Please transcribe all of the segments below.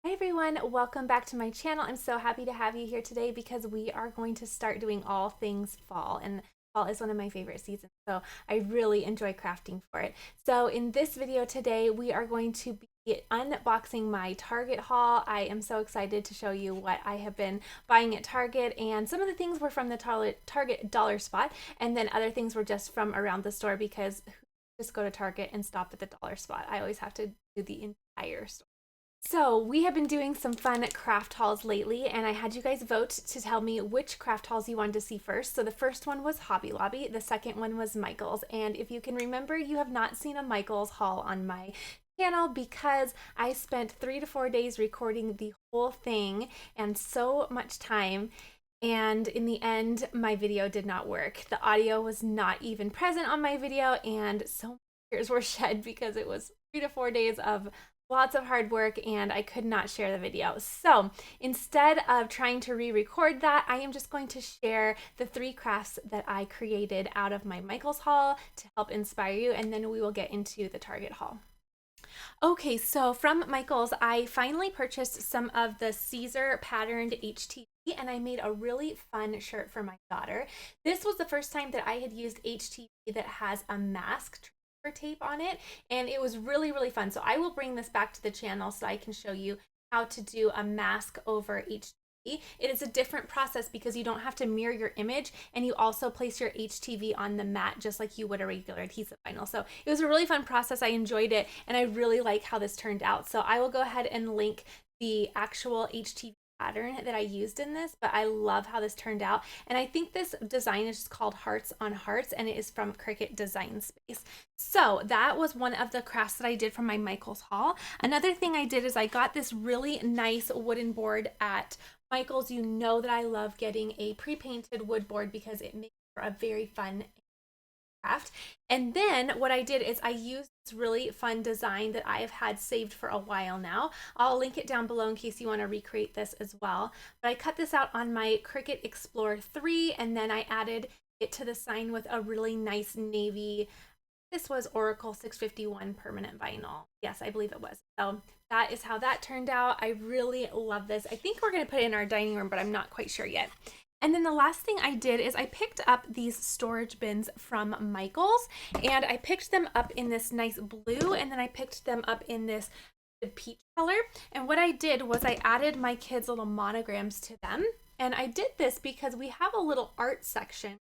Hi everyone, welcome back to my channel. I'm so happy to have you here today because we are going to start doing all things fall, and fall is one of my favorite seasons, so I really enjoy crafting for it. So in this video today, we are going to be unboxing my Target haul. I am so excited to show you what I have been buying at Target, and some of the things were from the Target dollar spot, and then other things were just from around the store because just go to Target and stop at the dollar spot. I always have to do the entire store. So we have been doing some fun craft hauls lately, and I had you guys vote to tell me which craft hauls you wanted to see first. So the first one was Hobby Lobby, the second one was Michael's, and if you can remember, you have not seen a Michael's haul on my channel because I spent 3 to 4 days recording the whole thing and so much time, and in the end my video did not work. The audio was not even present on my video, and so many tears were shed because it was 3 to 4 days of lots of hard work and I could not share the video. So instead of trying to re-record that, I am just going to share the 3 crafts that I created out of my Michael's haul to help inspire you, and then we will get into the Target haul. Okay, so from Michael's, I finally purchased some of the Caesar patterned HTV, and I made a really fun shirt for my daughter. This was the first time that I had used HTV that has a mask tape on it, and it was really fun. So I will bring this back to the channel so I can show you how to do a mask over HTV. It is a different process because you don't have to mirror your image, and you also place your HTV on the mat just like you would a regular adhesive vinyl. So it was a really fun process. I enjoyed it, and I really like how this turned out. So I will go ahead and link the actual HTV pattern that I used in this, but I love how this turned out. And I think this design is just called Hearts on Hearts, and it is from Cricut Design Space. So that was one of the crafts that I did from my Michael's haul. Another thing I did is I got this really nice wooden board at Michael's. You know that I love getting a pre-painted wood board because it makes for a very fun craft. And then what I did is I used this really fun design that I have had saved for a while now. I'll link it down below in case you want to recreate this as well. But I cut this out on my Cricut Explorer 3, and then I added it to the sign with a really nice navy. This was Oracle 651 permanent vinyl. Yes, I believe it was. So that is how that turned out. I really love this. I think we're going to put it in our dining room, but I'm not quite sure yet. And then the last thing I did is I picked up these storage bins from Michael's, and I picked them up in this nice blue, and then I picked them up in this peach color. And what I did was I added my kids' little monograms to them. And I did this because we have a little art section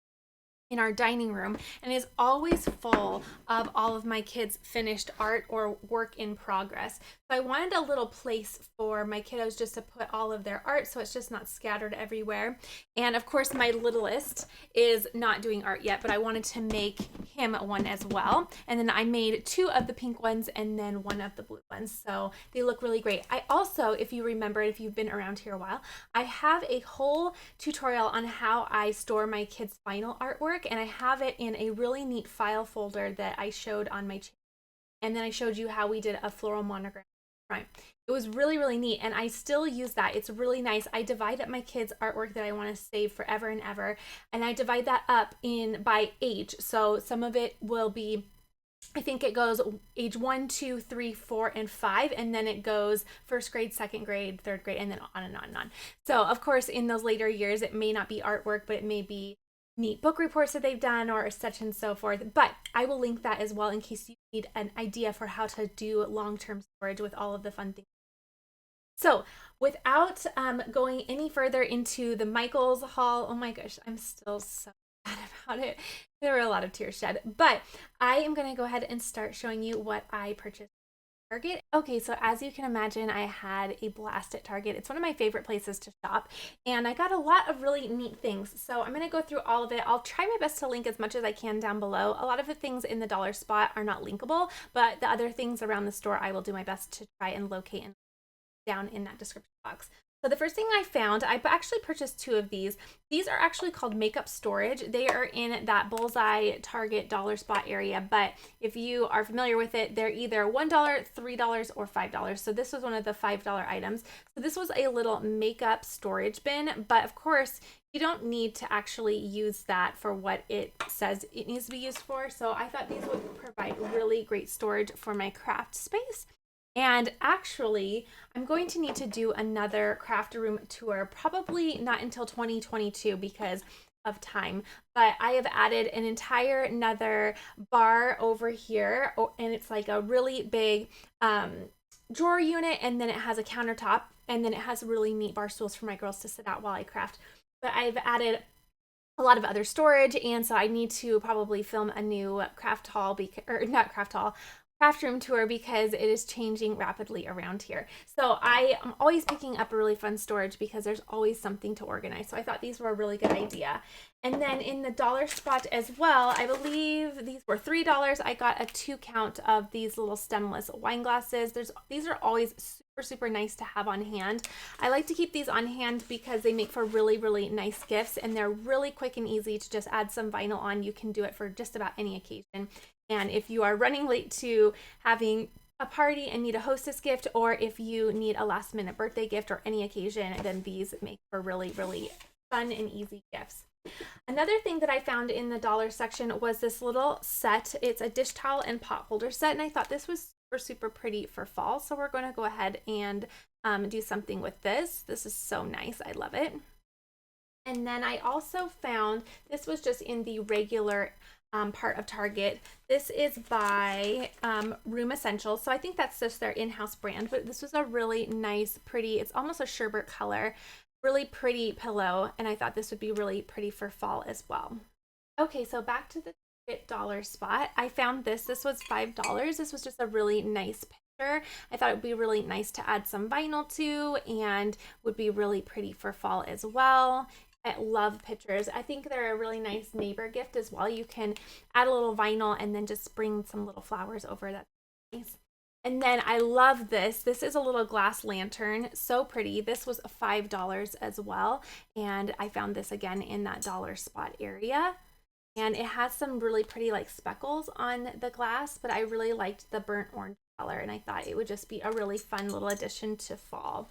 in our dining room, and is always full of all of my kids' finished art or work in progress. So I wanted a little place for my kiddos just to put all of their art so it's just not scattered everywhere. And of course my littlest is not doing art yet, but I wanted to make him one as well. And then I made 2 of the pink ones and then 1 of the blue ones. So they look really great. I also, if you remember, if you've been around here a while, I have a whole tutorial on how I store my kids' vinyl artwork, and I have it in a really neat file folder that I showed on my channel. And then I showed you how we did a floral monogram. Right. It was really neat, and I still use that. It's really nice. I divide up my kids' artwork that I want to save forever and ever, and I divide that up in by age. So some of it will be, I think it goes age 1, 2, 3, 4, and 5, and then it goes first grade, second grade, third grade, and then on and on and on. So of course in those later years it may not be artwork, but it may be neat book reports that they've done or such and so forth. But I will link that as well in case you need an idea for how to do long-term storage with all of the fun things. So without going any further into the Michael's haul, oh my gosh, I'm still so sad about it. There were a lot of tears shed, but I am going to go ahead and start showing you what I purchased at Target. Okay, so as you can imagine, I had a blast at Target. It's one of my favorite places to shop, and I got a lot of really neat things. So I'm going to go through all of it. I'll try my best to link as much as I can down below. A lot of the things in the dollar spot are not linkable, but the other things around the store I will do my best to try and locate and down in that description box. So the first thing I found, I actually purchased 2 of these. These are actually called makeup storage. They are in that Bullseye Target dollar spot area, but if you are familiar with it, they're either $1, $3, or $5. So this was one of the $5 items. So this was a little makeup storage bin, but of course you don't need to actually use that for what it says it needs to be used for. So I thought these would provide really great storage for my craft space. And actually, I'm going to need to do another craft room tour, probably not until 2022 because of time. But I have added an entire another bar over here, and it's like a really big drawer unit, and then it has a countertop, and then it has really neat bar stools for my girls to sit out while I craft. But I've added a lot of other storage, and so I need to probably film a new craft haul, or not craft haul, craft room tour, because it is changing rapidly around here. So I am always picking up a really fun storage because there's always something to organize. So I thought these were a really good idea. And then in the dollar spot as well, I believe these were $3. I got a 2 count of these little stemless wine glasses. These are always super nice to have on hand. I like to keep these on hand because they make for really nice gifts, and they're really quick and easy to just add some vinyl on. You can do it for just about any occasion. And if you are running late to having a party and need a hostess gift, or if you need a last minute birthday gift or any occasion, then these make for really fun and easy gifts. Another thing that I found in the dollar section was this little set. It's a dish towel and pot holder set, and I thought this was super pretty for fall. So we're going to go ahead and do something with this. This is so nice. I love it. And then I also found, this was just in the regular part of Target. This is by Room Essentials. So I think that's just their in-house brand, but this was a really nice, pretty, it's almost a sherbet color, really pretty pillow. And I thought this would be really pretty for fall as well. Okay, so back to the dollar spot. I found this. This was $5. This was just a really nice picture. I thought it would be really nice to add some vinyl to, and would be really pretty for fall as well. I love pictures. I think they're a really nice neighbor gift as well. You can add a little vinyl and then just bring some little flowers over. That's nice. And then I love this. This is a little glass lantern. So pretty. This was $5 as well. And I found this again in that dollar spot area. And it has some really pretty like speckles on the glass, but I really liked the burnt orange color, and I thought it would just be a really fun little addition to fall.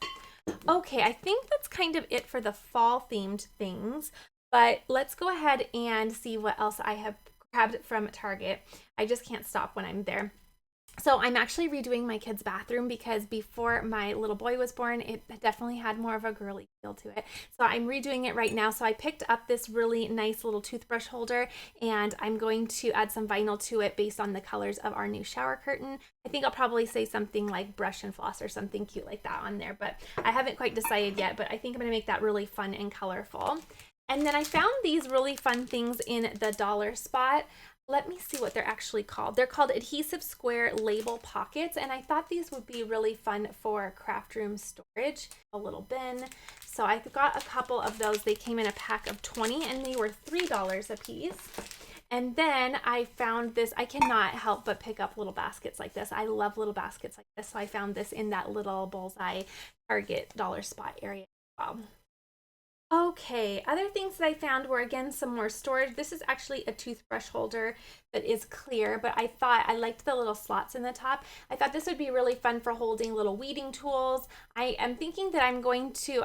Okay, I think that's kind of it for the fall themed things, but let's go ahead and see what else I have grabbed from Target. I just can't stop when I'm there. So I'm actually redoing my kid's bathroom because before my little boy was born, it definitely had more of a girly feel to it. So I'm redoing it right now. So I picked up this really nice little toothbrush holder, and I'm going to add some vinyl to it based on the colors of our new shower curtain. I think I'll probably say something like brush and floss or something cute like that on there, but I haven't quite decided yet, but I think I'm going to make that really fun and colorful. And then I found these really fun things in the dollar spot. Let me see what they're actually called. They're called adhesive square label pockets, and I thought these would be really fun for craft room storage. A little bin. So I got a couple of those. They came in a pack of 20, and they were $3 a piece. And then I found this. I cannot help but pick up little baskets like this. I love little baskets like this. So I found this in that little bullseye Target dollar spot area as well. Okay, other things that I found were again some more storage. This is actually a toothbrush holder that is clear, but I thought I liked the little slots in the top. I thought this would be really fun for holding little weeding tools. I am thinking that I'm going to,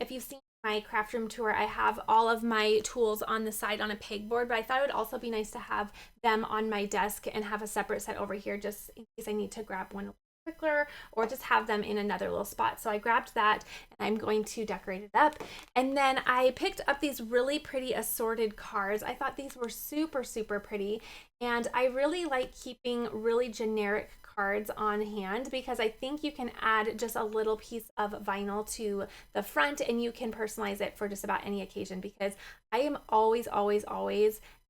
if you've seen my craft room tour, I have all of my tools on the side on a pegboard, but I thought it would also be nice to have them on my desk and have a separate set over here just in case I need to grab one quicker or just have them in another little spot. So I grabbed that and I'm going to decorate it up. And then I picked up these really pretty assorted cards. I thought these were super pretty, and I really like keeping really generic cards on hand because I think you can add just a little piece of vinyl to the front and you can personalize it for just about any occasion, because I am always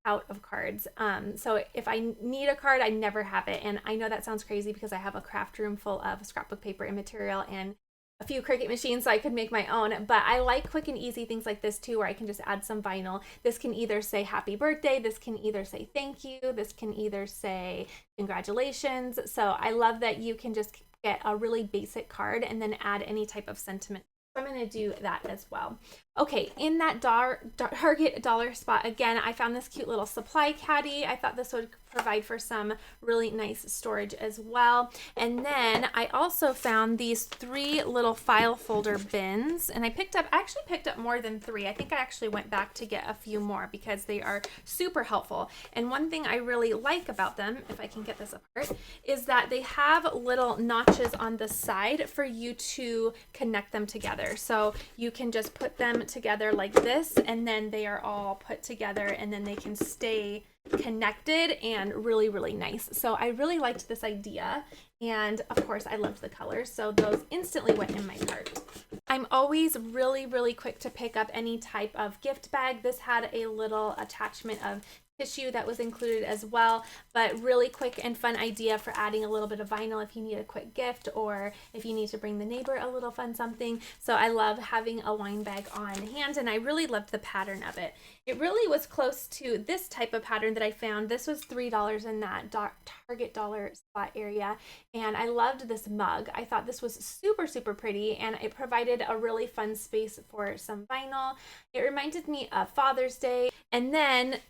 out of cards. So if I need a card, I never have it. And I know that sounds crazy because I have a craft room full of scrapbook paper and material and a few Cricut machines, so I could make my own. But I like quick and easy things like this too, where I can just add some vinyl. This can either say happy birthday, this can either say thank you, this can either say congratulations. So I love that you can just get a really basic card and then add any type of sentiment. So I'm going to do that as well. Okay, in that Target dollar spot, again, I found this cute little supply caddy. I thought this would provide for some really nice storage as well. And then I also found these 3 little file folder bins, and I actually picked up more than 3. I think I actually went back to get a few more because they are super helpful. And one thing I really like about them, if I can get this apart, is that they have little notches on the side for you to connect them together. So you can just put them together like this, and then they are all put together, and then they can stay connected and really, really nice. So I really liked this idea, and of course I loved the colors, so those instantly went in my cart. I'm always really, really quick to pick up any type of gift bag. This had a little attachment of tissue that was included as well, but really quick and fun idea for adding a little bit of vinyl if you need a quick gift, or if you need to bring the neighbor a little fun something. So I love having a wine bag on hand, and I really loved the pattern of it. It really was close to this type of pattern that I found. This was $3 in that Target dollar spot area, and I loved this mug. I thought this was super, super pretty, and it provided a really fun space for some vinyl. It reminded me of Father's Day. And then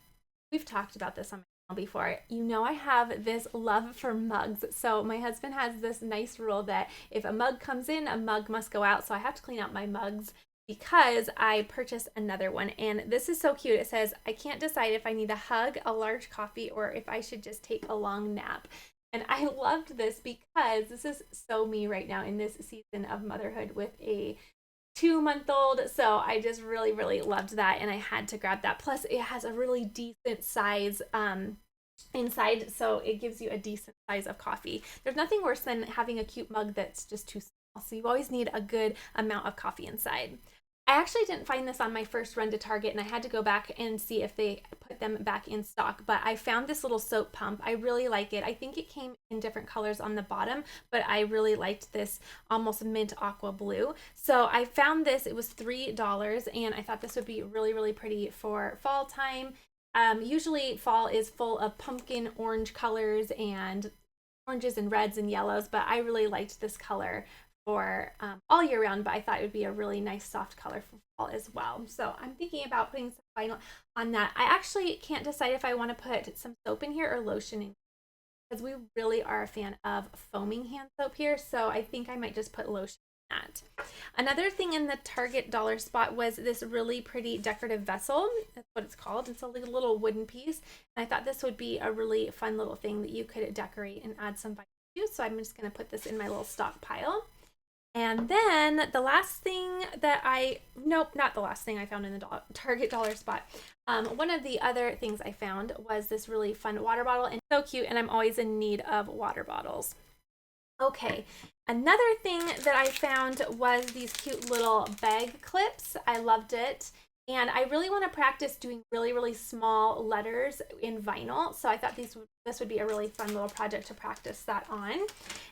we've talked about this on my channel before. You know, I have this love for mugs. So my husband has this nice rule that if a mug comes in, a mug must go out. So I have to clean out my mugs because I purchased another one. And this is so cute. It says, I can't decide if I need a hug, a large coffee, or if I should just take a long nap. And I loved this because this is so me right now in this season of motherhood with a 2-month-old. So I just really, really loved that, and I had to grab that. Plus it has a really decent size inside, so it gives you a decent size of coffee. There's nothing worse than having a cute mug that's just too small, so you always need a good amount of coffee inside. I actually didn't find this on my first run to Target, and I had to go back and see if they put them back in stock, but I found this little soap pump. I really like it. I think it came in different colors on the bottom, but I really liked this almost mint aqua blue. So I found this. It was $3, and I thought this would be really, really pretty for fall time. Usually fall is full of pumpkin orange colors and oranges and reds and yellows, but I really liked this color for all year round, but I thought it would be a really nice soft color for fall as well. So I'm thinking about putting some vinyl on that. I actually can't decide if I want to put some soap in here or lotion in, because we really are a fan of foaming hand soap here. So I think I might just put lotion in that. Another thing in the Target dollar spot was this really pretty decorative vessel. That's what it's called. It's a little wooden piece. And I thought this would be a really fun little thing that you could decorate and add some vinyl to. So I'm just going to put this in my little stock pile. And then the last thing that not the last thing I found in the Target dollar spot. One of the other things I found was this really fun water bottle, and so cute, and I'm always in need of water bottles. Okay, another thing that I found was these cute little bag clips. I loved it. And I really want to practice doing really, really small letters in vinyl. So I thought this would be a really fun little project to practice that on.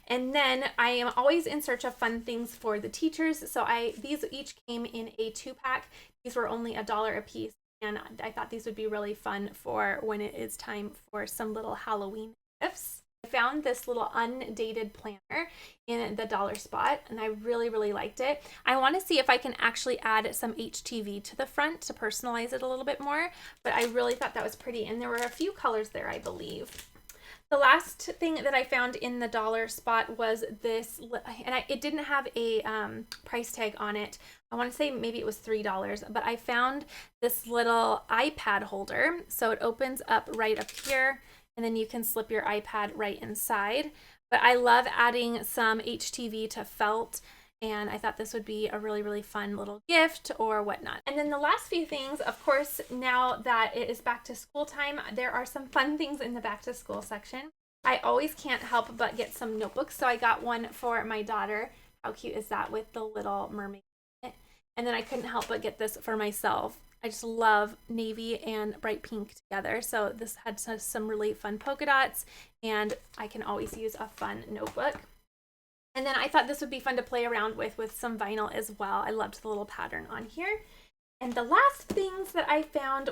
And then I am always in search of fun things for the teachers. So these each came in a 2-pack. These were only $1 a piece. And I thought these would be really fun for when it is time for some little Halloween gifts. I found this little undated planner in the dollar spot, and I really, really liked it. I want to see if I can actually add some HTV to the front to personalize it a little bit more, but I really thought that was pretty, and there were a few colors there, I believe. The last thing that I found in the dollar spot was this, and it didn't have a price tag on it. I want to say maybe it was $3, but I found this little iPad holder. So it opens up right up here, and then you can slip your iPad right inside. But I love adding some HTV to felt, and I thought this would be a really, really fun little gift or whatnot. And then the last few things, of course, now that it is back to school time, there are some fun things in the back to school section. I always can't help but get some notebooks, so I got one for my daughter. How cute is that, with the little mermaid in it? And then I couldn't help but get this for myself. I just love navy and bright pink together. So this had some really fun polka dots, and I can always use a fun notebook. And then I thought this would be fun to play around with some vinyl as well. I loved the little pattern on here. And the last things that I found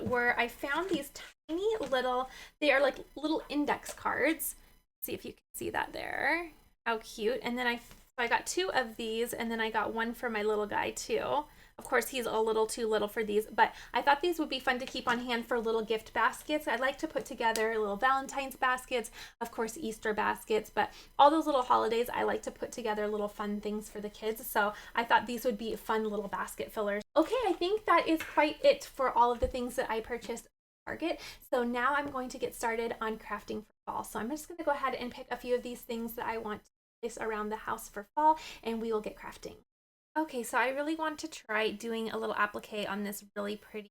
these tiny little, they are like little index cards. Let's see if you can see that there. How cute. And then I got 2 of these, and then I got one for my little guy too. Of course, he's a little too little for these, but I thought these would be fun to keep on hand for little gift baskets. I like to put together little Valentine's baskets, of course, Easter baskets, but all those little holidays, I like to put together little fun things for the kids. So I thought these would be fun little basket fillers. Okay, I think that is quite it for all of the things that I purchased at Target. So now I'm going to get started on crafting for fall. So I'm just going to go ahead and pick a few of these things that I want to place around the house for fall, and we will get crafting. Okay, so I really want to try doing a little applique on this really pretty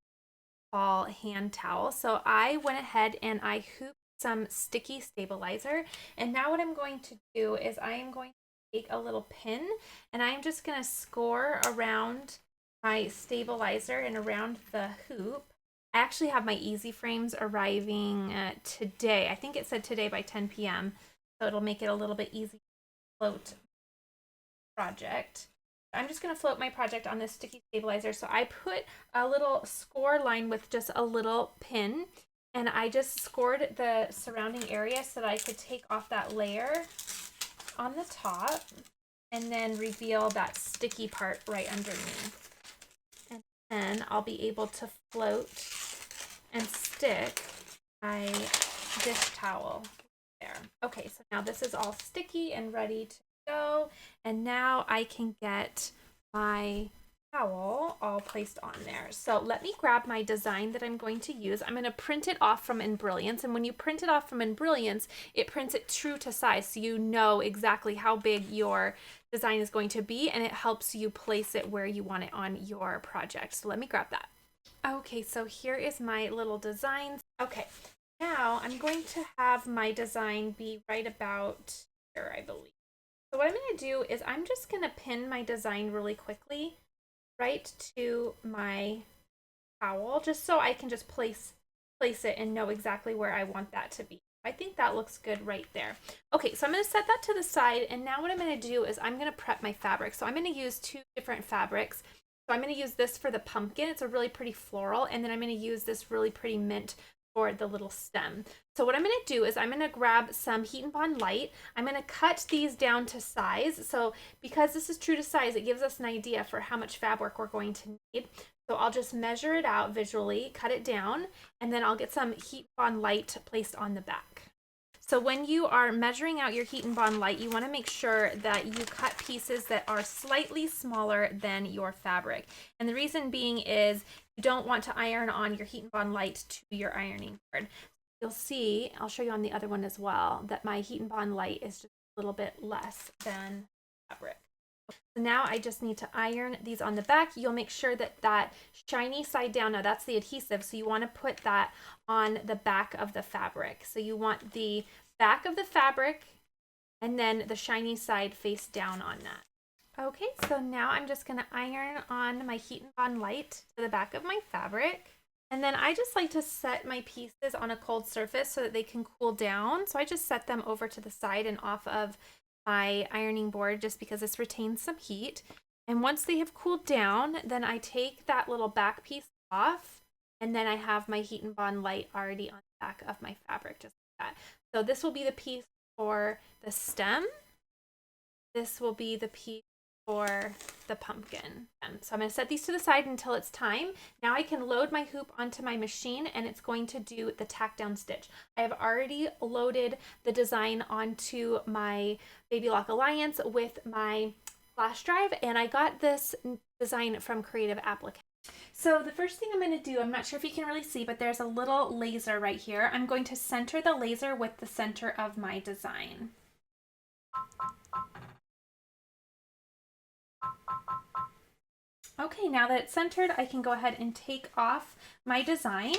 fall hand towel. So I went ahead and I hooped some sticky stabilizer. And now what I'm going to do is I am going to take a little pin and I'm just going to score around my stabilizer and around the hoop. I actually have my easy frames arriving today. I think it said today by 10 p.m. So it'll make it a little bit easier to float project. I'm just going to float my project on this sticky stabilizer. So I put a little score line with just a little pin, and I just scored the surrounding area so that I could take off that layer on the top and then reveal that sticky part right underneath. And then I'll be able to float and stick my dish towel there. Okay, so now this is all sticky and ready to go, and now I can get my towel all placed on there. So let me grab my design that I'm going to use. I'm going to print it off from Embrilliance, and when you print it off from Embrilliance, it prints it true to size, so you know exactly how big your design is going to be, and it helps you place it where you want it on your project. So let me grab that. Okay, so here is my little design. Okay, now I'm going to have my design be right about here, I believe. So what I'm going to do is I'm just going to pin my design really quickly right to my towel, just so I can just place it and know exactly where I want that to be. I think that looks good right there. Okay, so I'm going to set that to the side, and now what I'm going to do is I'm going to prep my fabric. So I'm going to use two different fabrics. So I'm going to use this for the pumpkin. It's a really pretty floral, and then I'm going to use this really pretty mint for the little stem. So what I'm going to do is I'm going to grab some Heat and Bond Light. I'm going to cut these down to size. So because this is true to size, it gives us an idea for how much fabric we're going to need. So I'll just measure it out visually, cut it down, and then I'll get some Heat and Bond Light placed on the back. So when you are measuring out your Heat and Bond Light, you want to make sure that you cut pieces that are slightly smaller than your fabric. And the reason being is you don't want to iron on your Heat and Bond Light to your ironing board. You'll see, I'll show you on the other one as well, that my Heat and Bond Light is just a little bit less than fabric. So now I just need to iron these on the back. You'll make sure that that shiny side down, now that's the adhesive, so you want to put that on the back of the fabric. So you want the back of the fabric and then the shiny side face down on that. Okay, so now I'm just going to iron on my Heat and Bond Light to the back of my fabric. And then I just like to set my pieces on a cold surface so that they can cool down. So I just set them over to the side and off of my ironing board just because this retains some heat. And once they have cooled down, then I take that little back piece off, and then I have my Heat and Bond Light already on the back of my fabric, just like that. So this will be the piece for the stem. This will be the piece for the pumpkin. So I'm going to set these to the side until it's time. Now I can load my hoop onto my machine, and it's going to do the tack down stitch. I have already loaded the design onto my Babylock Alliance with my flash drive, and I got this design from Creative Applique. So the first thing I'm going to do, I'm not sure if you can really see, but there's a little laser right here. I'm going to center the laser with the center of my design. Okay, now that it's centered, I can go ahead and take off my design,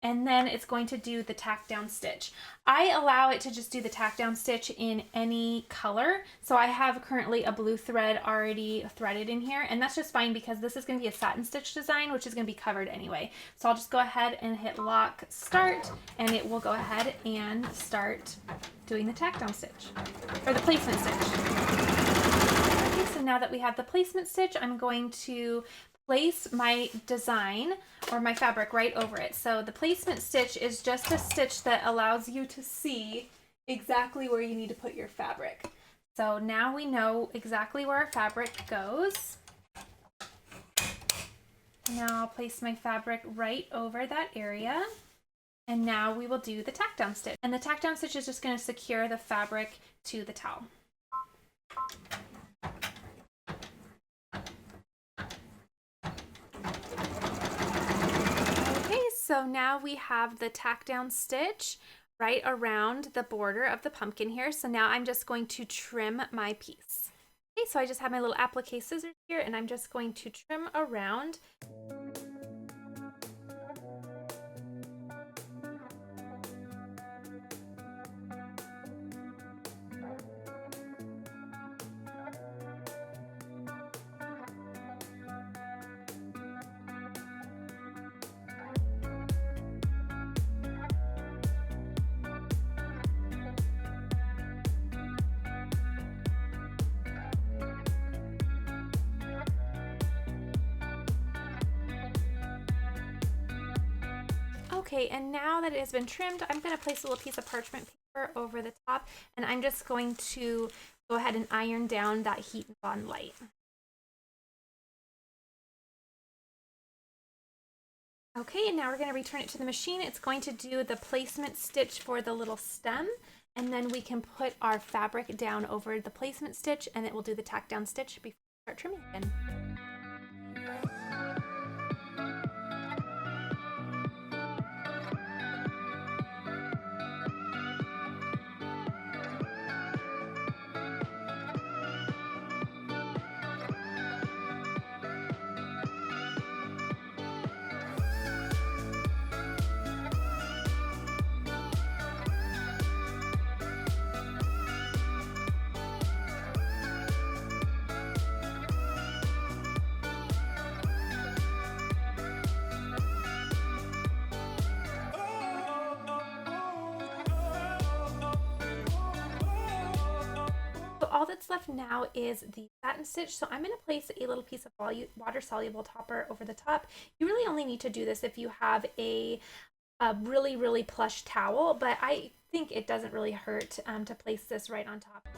and then it's going to do the tack down stitch. I allow it to just do the tack down stitch in any color. So I have currently a blue thread already threaded in here, and that's just fine because this is going to be a satin stitch design, which is going to be covered anyway. So I'll just go ahead and hit lock start, and it will go ahead and start doing the tack down stitch, or the placement stitch. So now that we have the placement stitch, I'm going to place my design or my fabric right over it. So the placement stitch is just a stitch that allows you to see exactly where you need to put your fabric. So now we know exactly where our fabric goes. Now I'll place my fabric right over that area. And now we will do the tack down stitch. And the tack down stitch is just going to secure the fabric to the towel. Okay, so now we have the tack down stitch right around the border of the pumpkin here. So now I'm just going to trim my piece. Okay, so I just have my little applique scissors here, and I'm just going to trim around. Okay, and now that it has been trimmed, I'm going to place a little piece of parchment paper over the top, and I'm just going to go ahead and iron down that heat and bond light. Okay, and now we're going to return it to the machine. It's going to do the placement stitch for the little stem, and then we can put our fabric down over the placement stitch, and it will do the tack down stitch before we start trimming again. All that's left now is the satin stitch. So I'm going to place a little piece of water soluble topper over the top. You really only need to do this if you have a really plush towel, but I think it doesn't really hurt to place this right on top.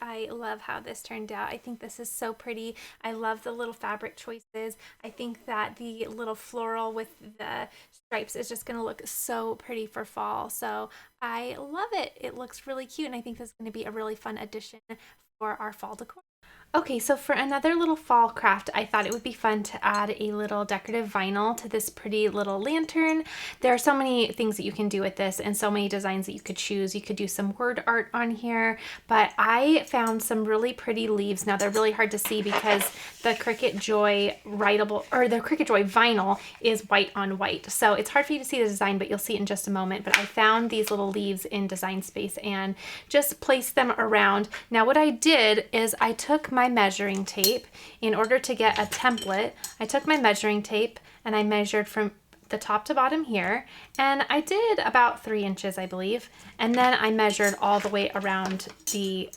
back. I love how this turned out. I think this is so pretty. I love the little fabric choices. I think that the little floral with the stripes is just going to look so pretty for fall. So I love it. It looks really cute, and I think this is going to be a really fun addition for our fall decor. Okay, so for another little fall craft, I thought it would be fun to add a little decorative vinyl to this pretty little lantern. There are so many things that you can do with this and so many designs that you could choose. You could do some word art on here, but I found some really pretty leaves. Now they're really hard to see because the Cricut Joy writable, or the Cricut Joy vinyl is white on white. So it's hard for you to see the design, but you'll see it in just a moment. But I found these little leaves in Design Space and just placed them around. Now what I did is I took my measuring tape in order to get a template. I took my measuring tape and I measured from the top to bottom here, and I did about 3 inches, I believe, and then I measured all the way around the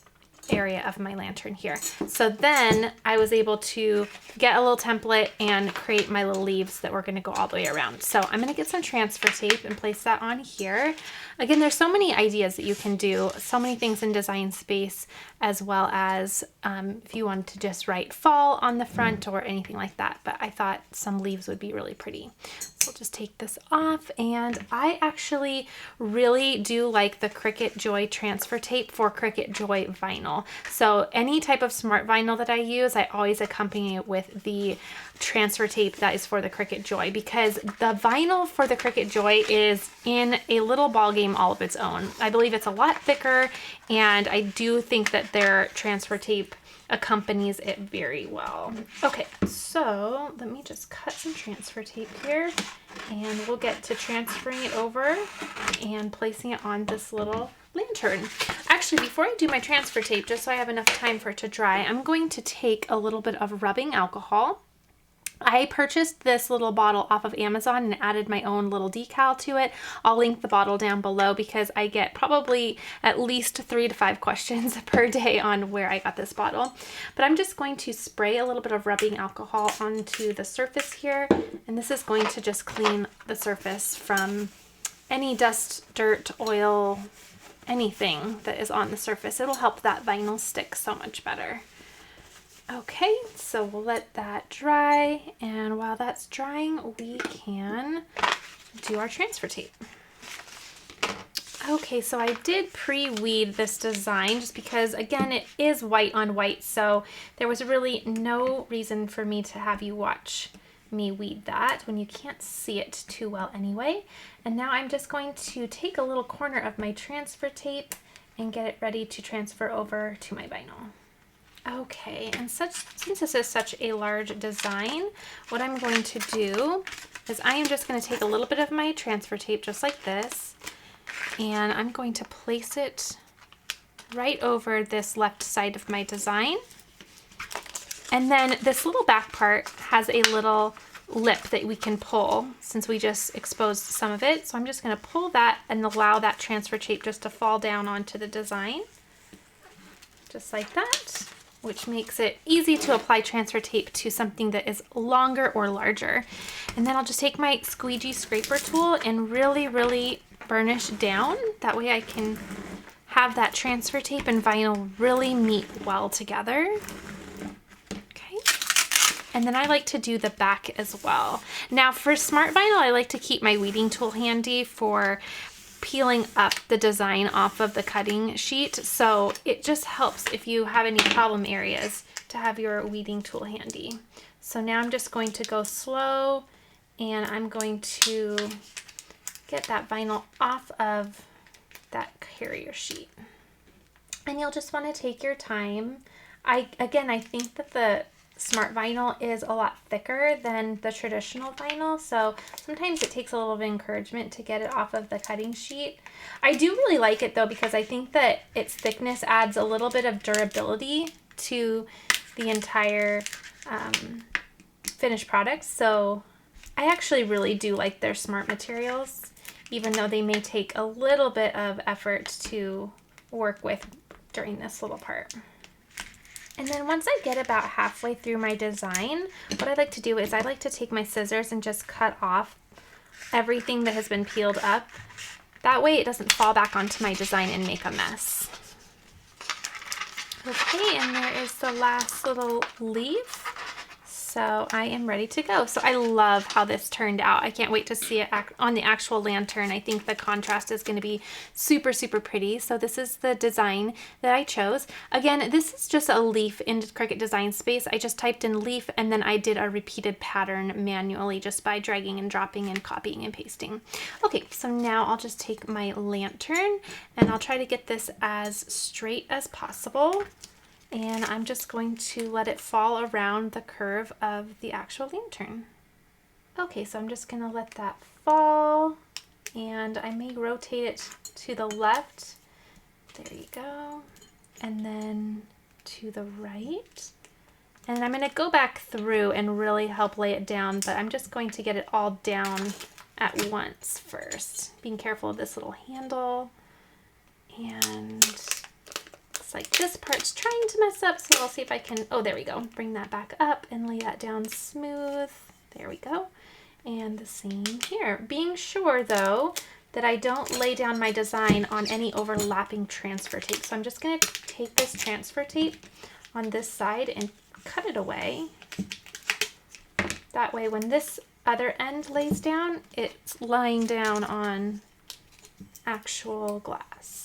area of my lantern here. So then I was able to get a little template and create my little leaves that were going to go all the way around. So I'm going to get some transfer tape and place that on here. Again, there's so many ideas that you can do, so many things in Design Space, as well as if you wanted to just write fall on the front or anything like that. But I thought some leaves would be really pretty. So I'll just take this off, and I actually really do like the Cricut Joy transfer tape for Cricut Joy vinyl. So any type of smart vinyl that I use, I always accompany it with the transfer tape that is for the Cricut Joy, because the vinyl for the Cricut Joy is in a little ball game all of its own. I believe it's a lot thicker, and I do think that their transfer tape accompanies it very well. Okay, so let me just cut some transfer tape here, and we'll get to transferring it over and placing it on this little lantern. Actually, before I do my transfer tape, just so I have enough time for it to dry, I'm going to take a little bit of rubbing alcohol. I purchased this little bottle off of Amazon and added my own little decal to it. I'll link the bottle down below because I get probably at least 3 to 5 questions per day on where I got this bottle. But I'm just going to spray a little bit of rubbing alcohol onto the surface here, and this is going to just clean the surface from any dust, dirt, oil, anything that is on the surface. It'll help that vinyl stick so much better. Okay, so we'll let that dry, and while that's drying, we can do our transfer tape. Okay, so I did pre-weed this design just because, again, it is white on white, so there was really no reason for me to have you watch me weed that when you can't see it too well anyway. And now I'm just going to take a little corner of my transfer tape and get it ready to transfer over to my vinyl. Okay, and since this is such a large design, what I'm going to do is I am just going to take a little bit of my transfer tape just like this, and I'm going to place it right over this left side of my design. And then this little back part has a little lip that we can pull since we just exposed some of it. So I'm just going to pull that and allow that transfer tape just to fall down onto the design, just like that, which makes it easy to apply transfer tape to something that is longer or larger. And then I'll just take my squeegee scraper tool and really burnish down. That way I can have that transfer tape and vinyl really meet well together. Okay. And then I like to do the back as well. Now for smart vinyl, I like to keep my weeding tool handy for peeling up the design off of the cutting sheet, so it just helps if you have any problem areas to have your weeding tool handy. So now I'm just going to go slow, and I'm going to get that vinyl off of that carrier sheet. And you'll just want to take your time. I think that the smart vinyl is a lot thicker than the traditional vinyl, so sometimes it takes a little bit of encouragement to get it off of the cutting sheet. I do really like it though, because I think that its thickness adds a little bit of durability to the entire finished product. So I actually really do like their smart materials, even though they may take a little bit of effort to work with during this little part. And then once I get about halfway through my design, what I like to do is I like to take my scissors and just cut off everything that has been peeled up. That way it doesn't fall back onto my design and make a mess. Okay, and there is the last little leaf. So I am ready to go. So I love how this turned out. I can't wait to see it on the actual lantern. I think the contrast is going to be super, super pretty. So this is the design that I chose. Again, this is just a leaf in Cricut Design Space. I just typed in leaf and then I did a repeated pattern manually just by dragging and dropping and copying and pasting. Okay, so now I'll just take my lantern and I'll try to get this as straight as possible. And I'm just going to let it fall around the curve of the actual lantern. Okay, so I'm just going to let that fall, and I may rotate it to the left. There you go. And then to the right. And I'm going to go back through and really help lay it down, but I'm just going to get it all down at once first. Being careful of this little handle. And like this part's trying to mess up, so I'll see if I can, oh, there we go, bring that back up and lay that down smooth. There we go. And the same here. Being sure though that I don't lay down my design on any overlapping transfer tape. So I'm just going to take this transfer tape on this side and cut it away. That way when this other end lays down, it's lying down on actual glass.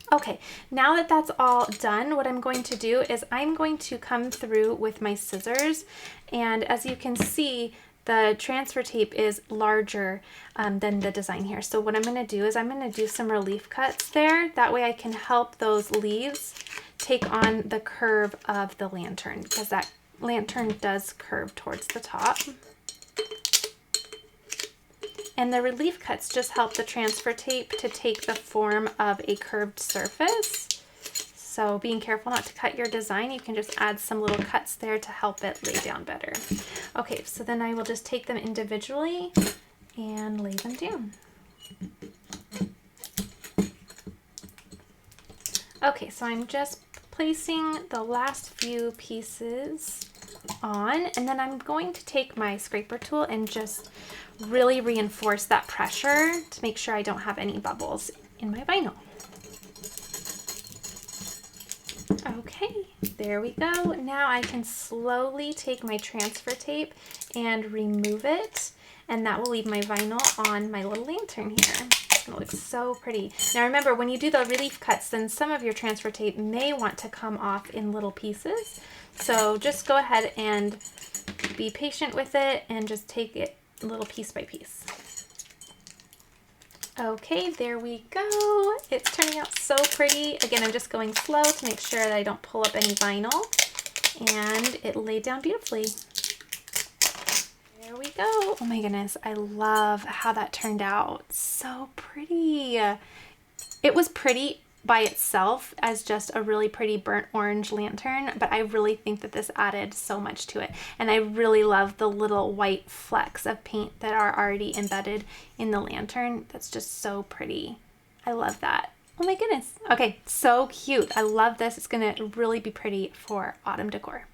Okay, now that that's all done, what I'm going to do is I'm going to come through with my scissors, and as you can see, the transfer tape is larger than the design here. So what I'm going to do is I'm going to do some relief cuts there. That way I can help those leaves take on the curve of the lantern, because that lantern does curve towards the top. And the relief cuts just help the transfer tape to take the form of a curved surface. So being careful not to cut your design, you can just add some little cuts there to help it lay down better. Okay, so then I will just take them individually and lay them down. Okay, so I'm just placing the last few pieces on, and then I'm going to take my scraper tool and just really reinforce that pressure to make sure I don't have any bubbles in my vinyl. Okay, there we go. Now I can slowly take my transfer tape and remove it, and that will leave my vinyl on my little lantern here. It's gonna look so pretty. Now remember, when you do the relief cuts, then some of your transfer tape may want to come off in little pieces. So just go ahead and be patient with it and just take it a little piece by piece. Okay, there we go. It's turning out so pretty. Again, I'm just going slow to make sure that I don't pull up any vinyl, and it laid down beautifully. There we go. Oh my goodness, I love how that turned out. So pretty. It was pretty by itself as just a really pretty burnt orange lantern, but I really think that this added so much to it. And I really love the little white flecks of paint that are already embedded in the lantern. That's just so pretty. I love that. Oh my goodness. Okay, so cute. I love this. It's gonna really be pretty for autumn decor.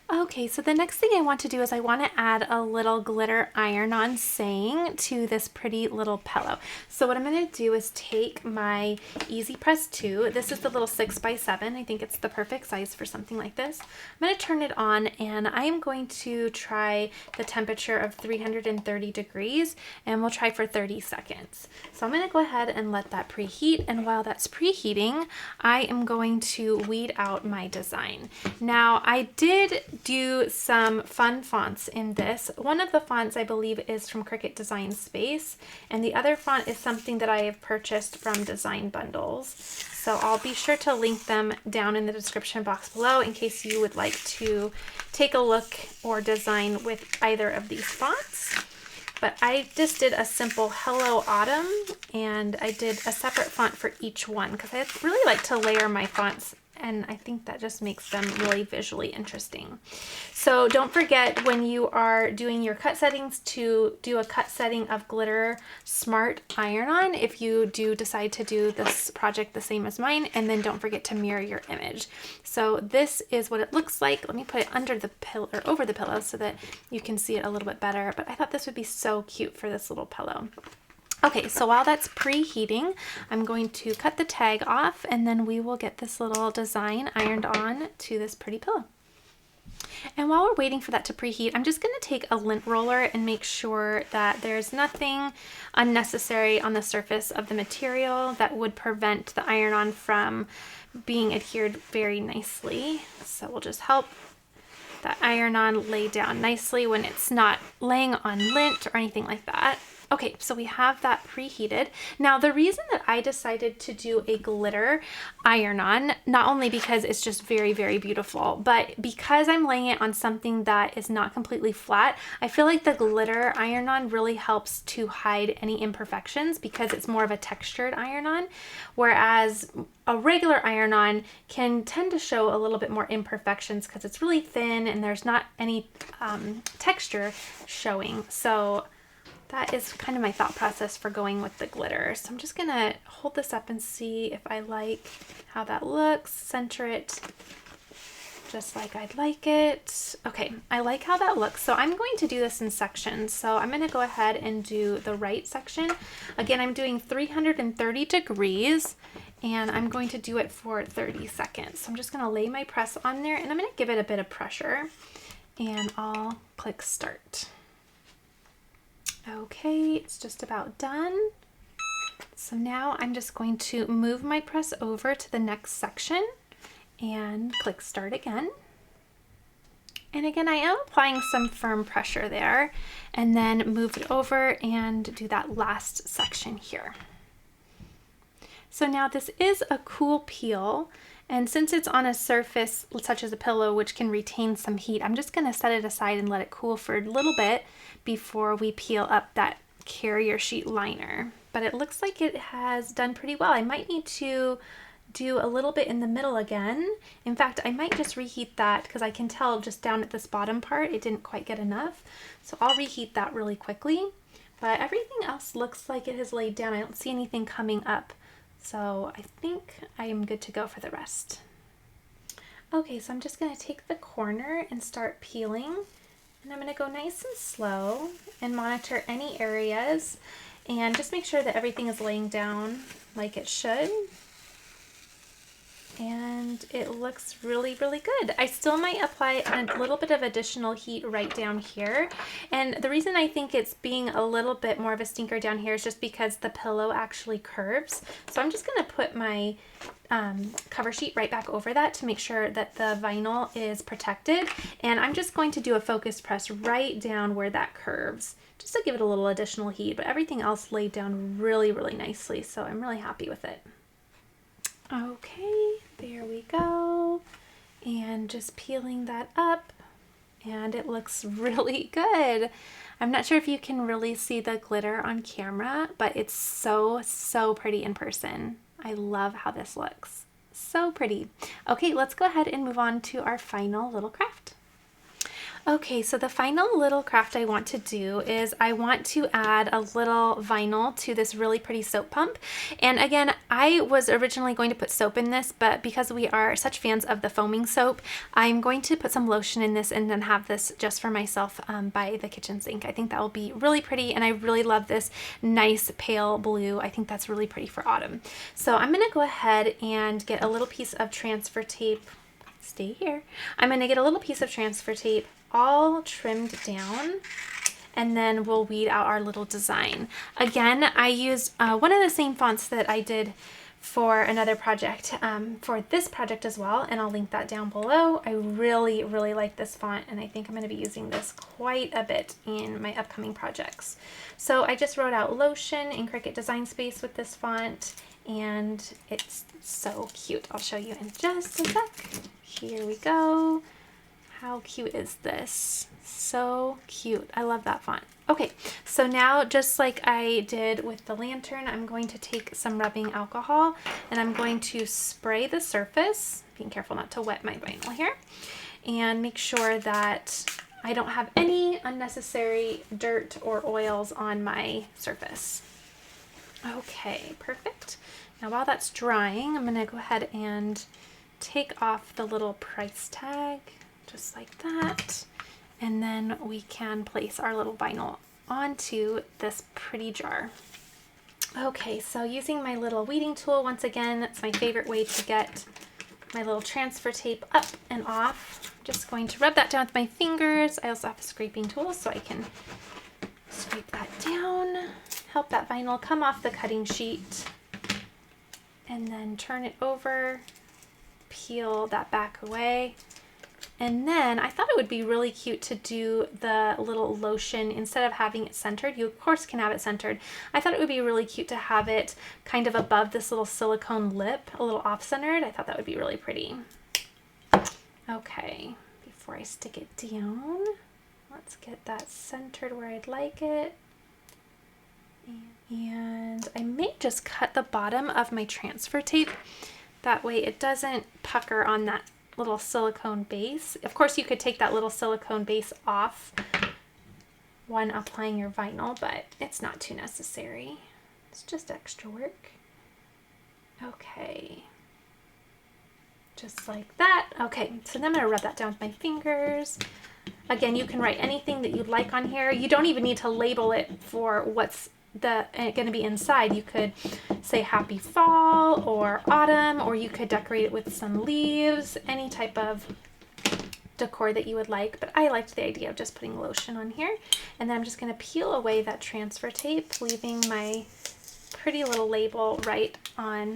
Okay, so the next thing I want to do is I want to add a little glitter iron-on saying to this pretty little pillow. So what I'm going to do is take my Easy Press 2. This is the little 6x7. I think it's the perfect size for something like this. I'm going to turn it on, and I am going to try the temperature of 330 degrees, and we'll try for 30 seconds. So I'm going to go ahead and let that preheat, and while that's preheating, I am going to weed out my design. Now, I did do some fun fonts in this. One of the fonts I believe is from Cricut Design Space, and the other font is something that I have purchased from Design Bundles. So I'll be sure to link them down in the description box below in case you would like to take a look or design with either of these fonts. But I just did a simple Hello Autumn, and I did a separate font for each one because I really like to layer my fonts, and I think that just makes them really visually interesting. So don't forget when you are doing your cut settings to do a cut setting of Glitter Smart Iron-On if you do decide to do this project the same as mine, and then don't forget to mirror your image. So this is what it looks like. Let me put it under the pillow or over the pillow so that you can see it a little bit better, but I thought this would be so cute for this little pillow. Okay, so while that's preheating, I'm going to cut the tag off and then we will get this little design ironed on to this pretty pillow. And while we're waiting for that to preheat, I'm just going to take a lint roller and make sure that there's nothing unnecessary on the surface of the material that would prevent the iron-on from being adhered very nicely. So we'll just help that iron-on lay down nicely when it's not laying on lint or anything like that. Okay, so we have that preheated. Now the reason that I decided to do a glitter iron-on, not only because it's just very, very beautiful, but because I'm laying it on something that is not completely flat, I feel like the glitter iron-on really helps to hide any imperfections because it's more of a textured iron-on, whereas a regular iron-on can tend to show a little bit more imperfections because it's really thin and there's not any texture showing. So that is kind of my thought process for going with the glitter. So I'm just gonna hold this up and see if I like how that looks, center it just like I'd like it. Okay, I like how that looks. So I'm going to do this in sections. So I'm gonna go ahead and do the right section. Again, I'm doing 330 degrees and I'm going to do it for 30 seconds. So I'm just gonna lay my press on there and I'm gonna give it a bit of pressure and I'll click start. Okay, it's just about done. So now I'm just going to move my press over to the next section and click start again. And again, I am applying some firm pressure there and then move it over and do that last section here. So now this is a cool peel. And since it's on a surface such as a pillow, which can retain some heat, I'm just going to set it aside and let it cool for a little bit before we peel up that carrier sheet liner. But it looks like it has done pretty well. I might need to do a little bit in the middle again. In fact, I might just reheat that because I can tell just down at this bottom part, it didn't quite get enough. So I'll reheat that really quickly. But everything else looks like it has laid down. I don't see anything coming up. So I think I am good to go for the rest. Okay, so I'm just going to take the corner and start peeling. And I'm going to go nice and slow and monitor any areas and just make sure that everything is laying down like it should. And it looks really, really good. I still might apply a little bit of additional heat right down here. And the reason I think it's being a little bit more of a stinker down here is just because the pillow actually curves. So I'm just gonna put my cover sheet right back over that to make sure that the vinyl is protected. And I'm just going to do a focus press right down where that curves, just to give it a little additional heat, but everything else laid down really, really nicely. So I'm really happy with it. Okay, there we go. And just peeling that up and it looks really good. I'm not sure if you can really see the glitter on camera, but it's so, so pretty in person. I love how this looks. So pretty. Okay, let's go ahead and move on to our final little craft. Okay, so the final little craft I want to do is I want to add a little vinyl to this really pretty soap pump. And again, I was originally going to put soap in this, but because we are such fans of the foaming soap, I'm going to put some lotion in this and then have this just for myself by the kitchen sink. I think that will be really pretty, and I really love this nice pale blue. I think that's really pretty for autumn. So I'm gonna go ahead and get a little piece of transfer tape. Stay here. I'm gonna get a little piece of transfer tape all trimmed down, and then we'll weed out our little design. Again, I used one of the same fonts that I did for another project for this project as well, and I'll link that down below. I really, really like this font, and I think I'm going to be using this quite a bit in my upcoming projects. So I just wrote out Lotion in Cricut Design Space with this font, and it's so cute. I'll show you in just a sec. Here we go. How cute is this? So cute. I love that font. Okay, so now just like I did with the lantern, I'm going to take some rubbing alcohol and I'm going to spray the surface, being careful not to wet my vinyl here, and make sure that I don't have any unnecessary dirt or oils on my surface. Okay, perfect. Now while that's drying, I'm going to go ahead and take off the little price tag. Just like that, and then we can place our little vinyl onto this pretty jar. Okay, so using my little weeding tool, once again, it's my favorite way to get my little transfer tape up and off. I'm just going to rub that down with my fingers. I also have a scraping tool so I can scrape that down, help that vinyl come off the cutting sheet, and then turn it over, peel that back away. And then I thought it would be really cute to do the little lotion instead of having it centered. You of course can have it centered. I thought it would be really cute to have it kind of above this little silicone lip, a little off-centered. I thought that would be really pretty. Okay, before I stick it down, let's get that centered where I'd like it. And I may just cut the bottom of my transfer tape. That way it doesn't pucker on that little silicone base. Of course, you could take that little silicone base off when applying your vinyl, but it's not too necessary. It's just extra work. Okay. Just like that. Okay, so then I'm gonna rub that down with my fingers. Again, you can write anything that you'd like on here. You don't even need to label it for what's going to be inside. You could say happy fall or autumn, or you could decorate it with some leaves, any type of decor that you would like. But I liked the idea of just putting lotion on here. And then I'm just going to peel away that transfer tape, leaving my pretty little label right on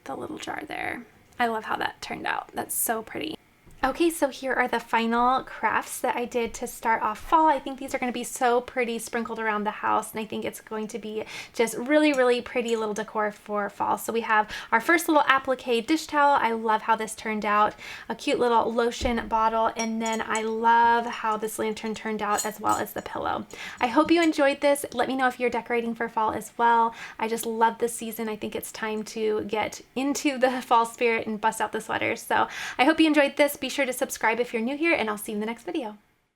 the little jar there. I love how that turned out. That's so pretty. Okay, so here are the final crafts that I did to start off fall. I think these are going to be so pretty sprinkled around the house, and I think it's going to be just really, really pretty little decor for fall. So we have our first little applique dish towel. I love how this turned out. A cute little lotion bottle, and then I love how this lantern turned out, as well as the pillow. I hope you enjoyed this. Let me know if you're decorating for fall as well. I just love this season. I think it's time to get into the fall spirit and bust out the sweaters. So I hope you enjoyed this. Be sure to subscribe if you're new here, and I'll see you in the next video.